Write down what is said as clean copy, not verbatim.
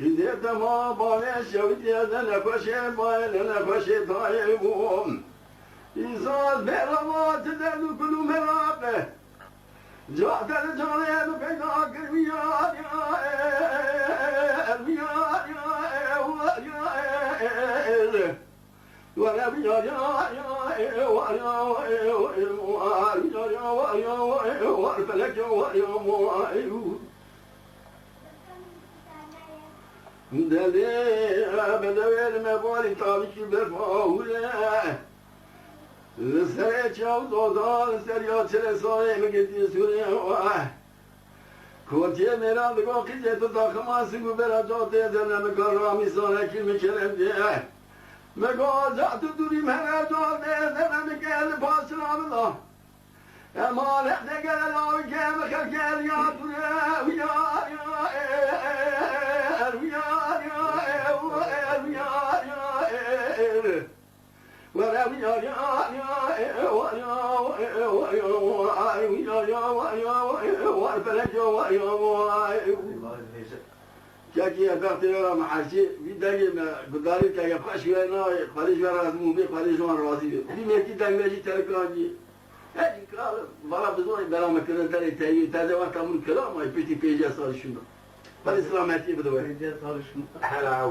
Hidete ma bane şevdiyede nefeşe bayele nefeşe tayyibum. İzaz beramatı derdu kulü merabe. Cahdel caneye du peyda kirmiyar ya er ya ولا بيا يا والفلك دلي بدوير مبالي تابك برفاولة لسرع چاو دوزان سریا چرسانه مگتی سوره کوتیه میران دگو قیجه تو داخماسی گو برا جاته زنه مکار رامی سانه کل میکرم دیه مگا جاتو دوری مهنه جاته زنه مکل پاسرام الله اما لحظه گل لاوی که مخل گل یا توره Kaki yapartılar mahşi bir denge gıdari kaya paşverna Paris razı bir Paris razı bir mevki dengeci terkancı hadi kal bana bizim beraber kırıntıları teyit taze tamur kıla ama peki peyce sarışında Paris rahmetli bir de var peyce sarışında helal